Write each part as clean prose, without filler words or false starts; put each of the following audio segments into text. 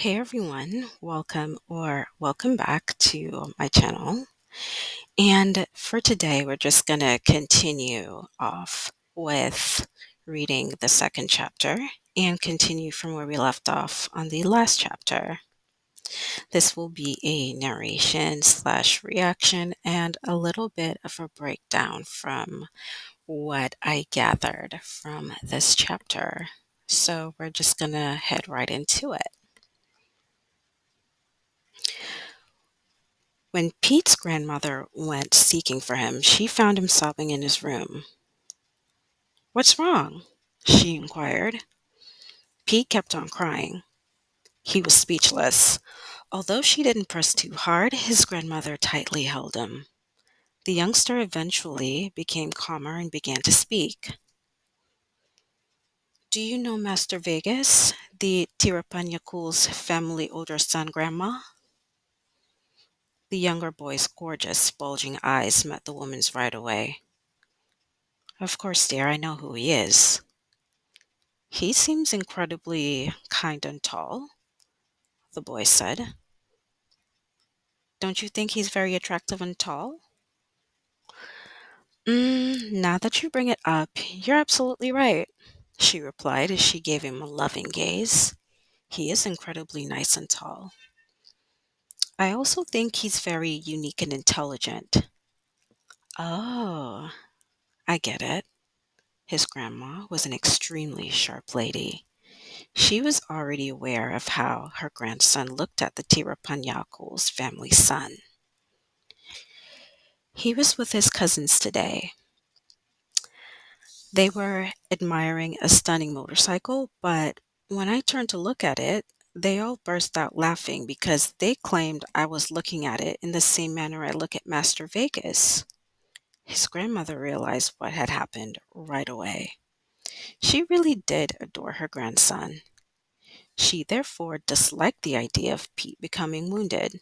Hey everyone, welcome back to my channel. And for today, we're just going to continue off with reading the second chapter and continue from where we left off on the last chapter. This will be a narration slash reaction and a little bit of a breakdown from what I gathered from this chapter. So we're just going to head right into it. When Pete's grandmother went seeking for him, she found him sobbing in his room. "What's wrong?" she inquired. Pete kept on crying. He was speechless. Although she didn't press too hard, his grandmother tightly held him. The youngster eventually became calmer and began to speak. "Do you know Master Vegas, the Tirapanyakul's family older son, Grandma?" The younger boy's gorgeous, bulging eyes met the woman's right away. "Of course, dear, I know who he is." "He seems incredibly kind and tall," the boy said. "Don't you think he's very attractive and tall?" Now that you bring it up, you're absolutely right," she replied as she gave him a loving gaze. "He is incredibly nice and tall. I also think he's very unique and intelligent." "Oh, I get it." His grandma was an extremely sharp lady. She was already aware of how her grandson looked at the Tirapanyakul's family son. "He was with his cousins today. They were admiring a stunning motorcycle, but when I turned to look at it, they all burst out laughing because they claimed I was looking at it in the same manner I look at Master Vegas." His grandmother realized what had happened right away. She really did adore her grandson. She therefore disliked the idea of Pete becoming wounded.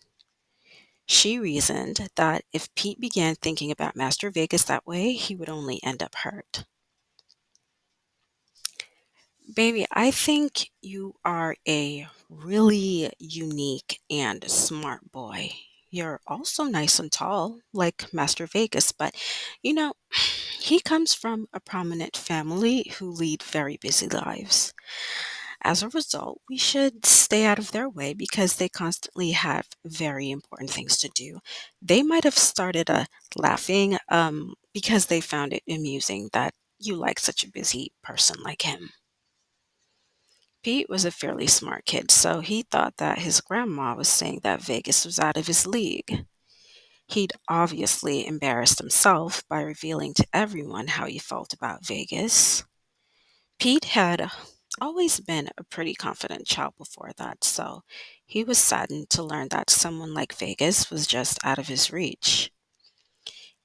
She reasoned that if Pete began thinking about Master Vegas that way, he would only end up hurt. "Baby, I think you are a really unique and smart boy. You're also nice and tall, like Master Vegas, but you know, he comes from a prominent family who lead very busy lives. As a result, we should stay out of their way because they constantly have very important things to do." They might have started laughing because they found it amusing that you like such a busy person like him. Pete was a fairly smart kid, so he thought that his grandma was saying that Vegas was out of his league. He'd obviously embarrassed himself by revealing to everyone how he felt about Vegas. Pete had always been a pretty confident child before that, so he was saddened to learn that someone like Vegas was just out of his reach.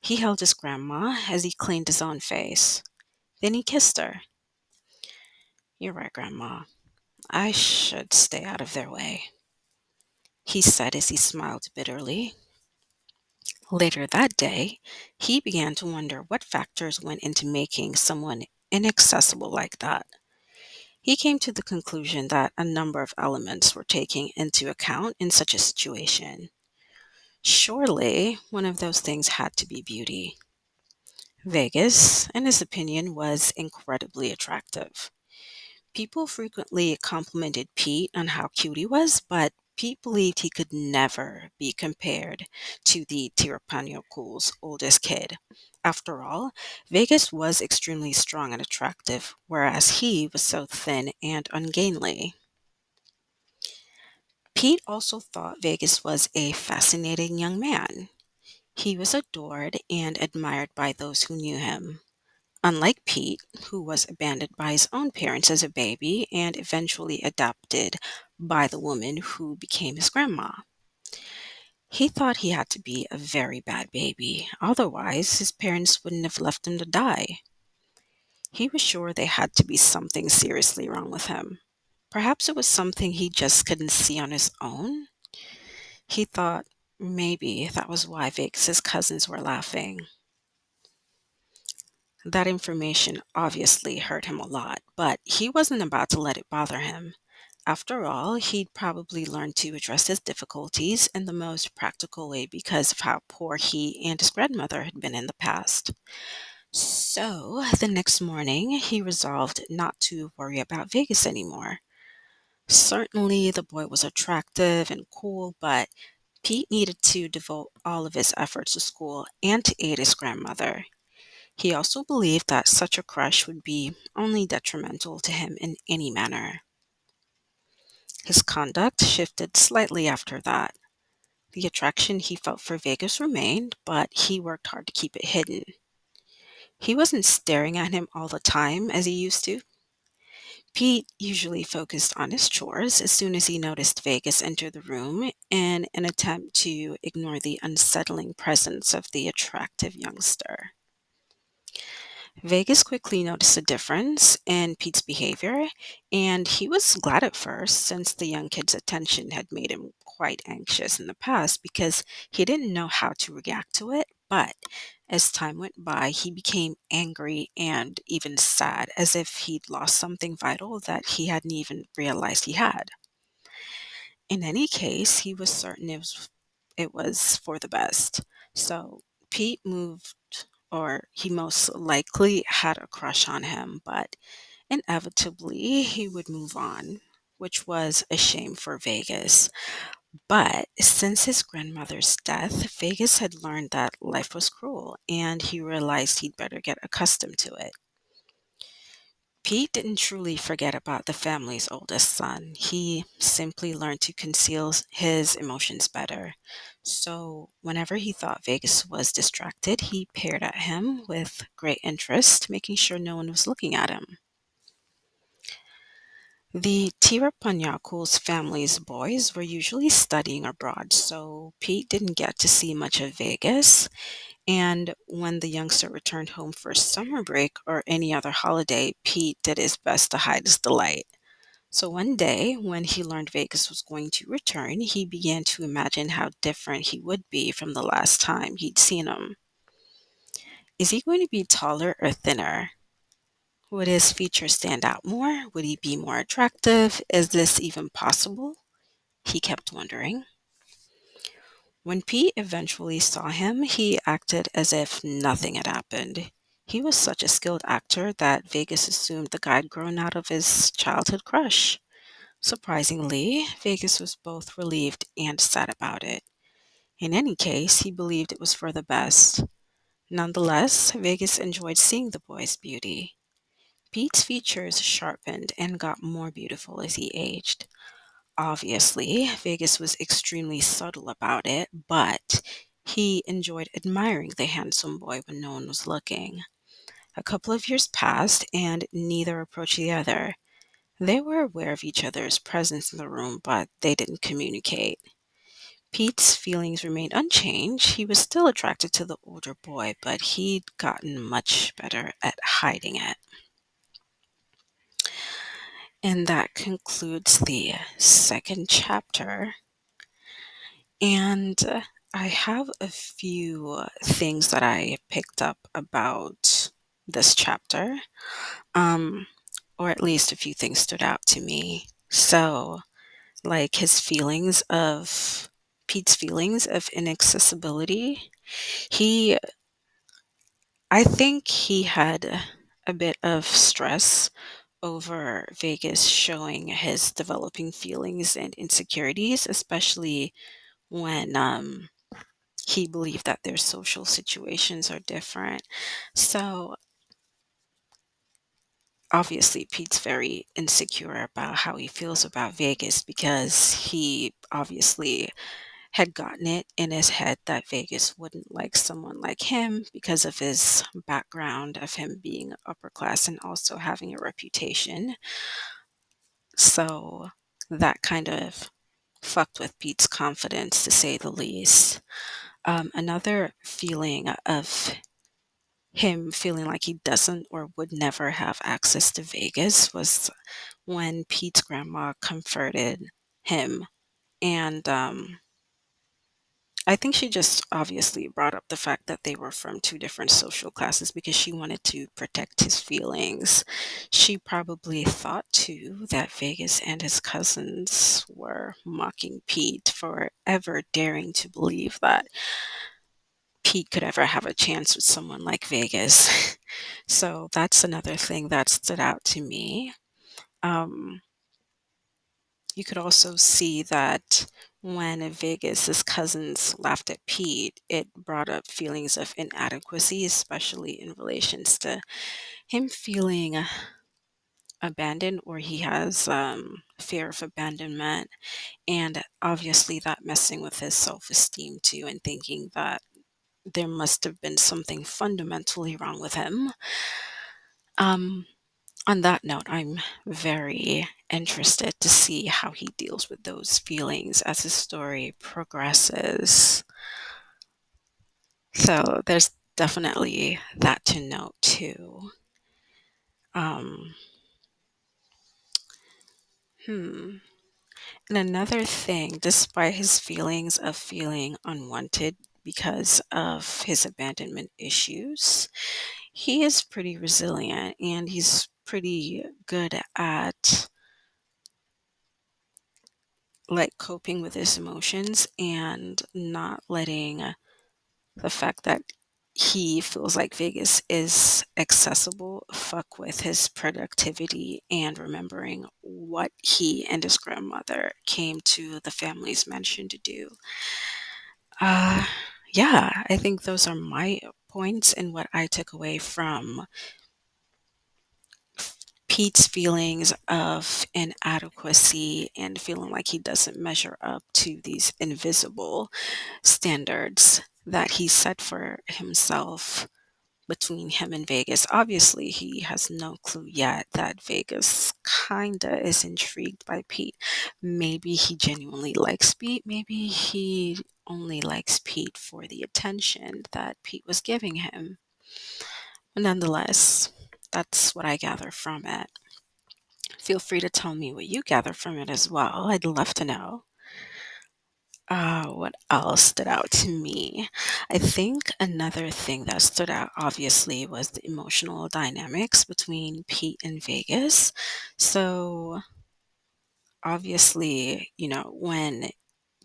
He held his grandma as he cleaned his own face. Then he kissed her. "You're right, Grandma. I should stay out of their way," he said as he smiled bitterly. Later that day, he began to wonder what factors went into making someone inaccessible like that. He came to the conclusion that a number of elements were taken into account in such a situation. Surely, one of those things had to be beauty. Vegas, in his opinion, was incredibly attractive. People frequently complimented Pete on how cute he was, but Pete believed he could never be compared to the Tirapanyokul's oldest kid. After all, Vegas was extremely strong and attractive, whereas he was so thin and ungainly. Pete also thought Vegas was a fascinating young man. He was adored and admired by those who knew him. Unlike Pete, who was abandoned by his own parents as a baby and eventually adopted by the woman who became his grandma. He thought he had to be a very bad baby, otherwise, his parents wouldn't have left him to die. He was sure there had to be something seriously wrong with him. Perhaps it was something he just couldn't see on his own. He thought maybe that was why Vegas's cousins were laughing. That information obviously hurt him a lot, but he wasn't about to let it bother him. After all, he'd probably learned to address his difficulties in the most practical way because of how poor he and his grandmother had been in the past. So, the next morning, he resolved not to worry about Vegas anymore. Certainly, the boy was attractive and cool, but Pete needed to devote all of his efforts to school and to aid his grandmother. He also believed that such a crush would be only detrimental to him in any manner. His conduct shifted slightly after that. The attraction he felt for Vegas remained, but he worked hard to keep it hidden. He wasn't staring at him all the time as he used to. Pete usually focused on his chores as soon as he noticed Vegas enter the room in an attempt to ignore the unsettling presence of the attractive youngster. Vegas quickly noticed a difference in Pete's behavior, and he was glad at first since the young kid's attention had made him quite anxious in the past because he didn't know how to react to it. But as time went by, he became angry and even sad, as if he'd lost something vital that he hadn't even realized he had. In any case, he was certain it was for the best. So Pete moved, or he most likely had a crush on him, but inevitably he would move on, which was a shame for Vegas. But since his grandmother's death, Vegas had learned that life was cruel, and he realized he'd better get accustomed to it. Pete didn't truly forget about the family's oldest son. He simply learned to conceal his emotions better. So, whenever he thought Vegas was distracted, he peered at him with great interest, making sure no one was looking at him. The Tirapanyaku's family's boys were usually studying abroad, so Pete didn't get to see much of Vegas. And when the youngster returned home for summer break or any other holiday, Pete did his best to hide his delight. So one day, when he learned Vegas was going to return, he began to imagine how different he would be from the last time he'd seen him. Is he going to be taller or thinner? Would his features stand out more? Would he be more attractive? Is this even possible? He kept wondering. When Pete eventually saw him, he acted as if nothing had happened. He was such a skilled actor that Vegas assumed the guy had grown out of his childhood crush. Surprisingly, Vegas was both relieved and sad about it. In any case, he believed it was for the best. Nonetheless, Vegas enjoyed seeing the boy's beauty. Pete's features sharpened and got more beautiful as he aged. Obviously, Vegas was extremely subtle about it, but he enjoyed admiring the handsome boy when no one was looking. A couple of years passed, and neither approached the other. They were aware of each other's presence in the room, but they didn't communicate. Pete's feelings remained unchanged. He was still attracted to the older boy, but he'd gotten much better at hiding it. And that concludes the second chapter. And I have a few things that I picked up about this chapter, um, or at least a few things stood out to me. So, like Pete's feelings of inaccessibility. He, I think he had a bit of stress over Vegas showing his developing feelings and insecurities, especially when he believed that their social situations are different. So obviously, Pete's very insecure about how he feels about Vegas because he obviously had gotten it in his head that Vegas wouldn't like someone like him because of his background of him being upper class and also having a reputation. So that kind of fucked with Pete's confidence, to say the least. Another feeling of him feeling like he doesn't or would never have access to Vegas was when Pete's grandma comforted him and I think she just obviously brought up the fact that they were from two different social classes because she wanted to protect his feelings. She probably thought too that Vegas and his cousins were mocking Pete for ever daring to believe that Pete could ever have a chance with someone like Vegas. So that's another thing that stood out to me. Um, you could also see that when Vegas's cousins laughed at Pete, it brought up feelings of inadequacy, especially in relations to him feeling abandoned, or he has fear of abandonment, and obviously that messing with his self-esteem too, and thinking that there must have been something fundamentally wrong with him. Um, on that note, I'm very interested to see how he deals with those feelings as his story progresses. So there's definitely that to note too. Um, hmm. And another thing, despite his feelings of feeling unwanted because of his abandonment issues, he is pretty resilient and he's pretty good at like coping with his emotions and not letting the fact that he feels like Vegas is accessible fuck with his productivity and remembering what he and his grandmother came to the family's mansion to do. Uh, yeah, I think those are my points and what I took away from Pete's feelings of inadequacy and feeling like he doesn't measure up to these invisible standards that he set for himself between him and Vegas. Obviously, he has no clue yet that Vegas kinda is intrigued by Pete. Maybe he genuinely likes Pete. Maybe he only likes Pete for the attention that Pete was giving him. But nonetheless, that's what I gather from it. Feel free to tell me what you gather from it as well. I'd love to know. What else stood out to me? I think another thing that stood out obviously was the emotional dynamics between Pete and Vegas. So, obviously, when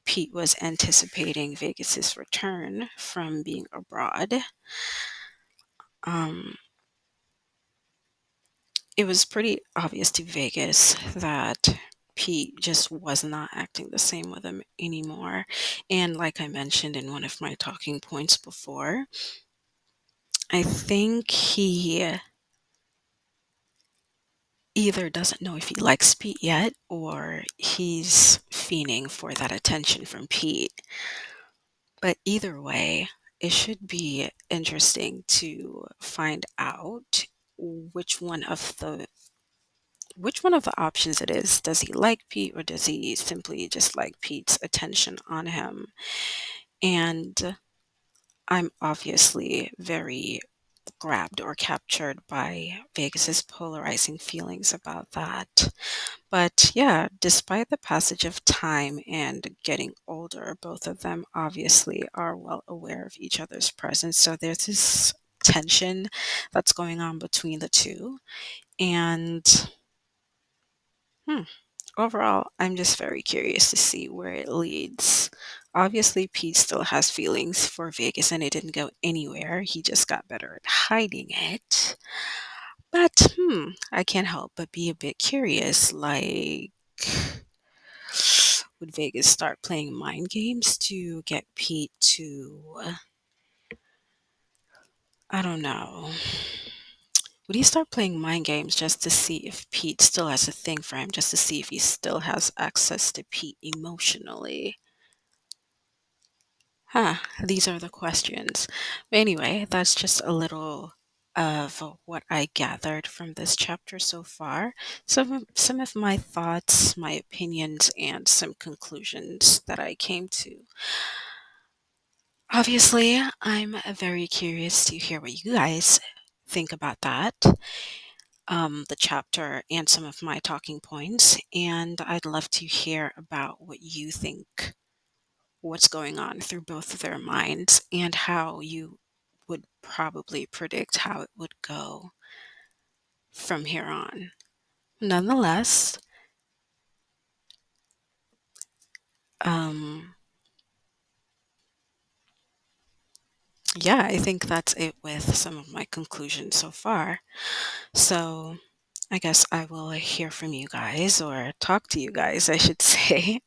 Pete was anticipating Vegas's return from being abroad, um, it was pretty obvious to Vegas that Pete just was not acting the same with him anymore. And like I mentioned in one of my talking points before, I think he either doesn't know if he likes Pete yet or he's fiending for that attention from Pete. But either way, it should be interesting to find out which one of the which one of the options it is. Does he like Pete or does he simply just like Pete's attention on him? And I'm obviously very grabbed or captured by Vegas's polarizing feelings about that. But yeah, despite the passage of time and getting older, both of them obviously are well aware of each other's presence. So there's this tension that's going on between the two. And hmm, overall, I'm just very curious to see where it leads. Obviously, Pete still has feelings for Vegas and it didn't go anywhere. He just got better at hiding it. But I can't help but be a bit curious. Like, would Vegas start playing mind games to get Pete to, I don't know. Would he start playing mind games just to see if Pete still has a thing for him, just to see if he still has access to Pete emotionally? Huh, these are the questions. But anyway, that's just a little of what I gathered from this chapter so far. Some of my thoughts, my opinions, and some conclusions that I came to. Obviously, I'm very curious to hear what you guys think about that, the chapter, and some of my talking points. And I'd love to hear about what you think what's going on through both of their minds and how you would probably predict how it would go from here on. Nonetheless, um, yeah, I think that's it with some of my conclusions so far. So I guess I will hear from you guys, or talk to you guys, I should say.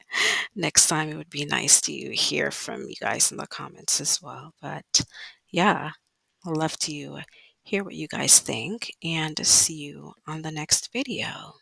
Next time, it would be nice to hear from you guys in the comments as well. But yeah, I'd love to hear what you guys think and see you on the next video.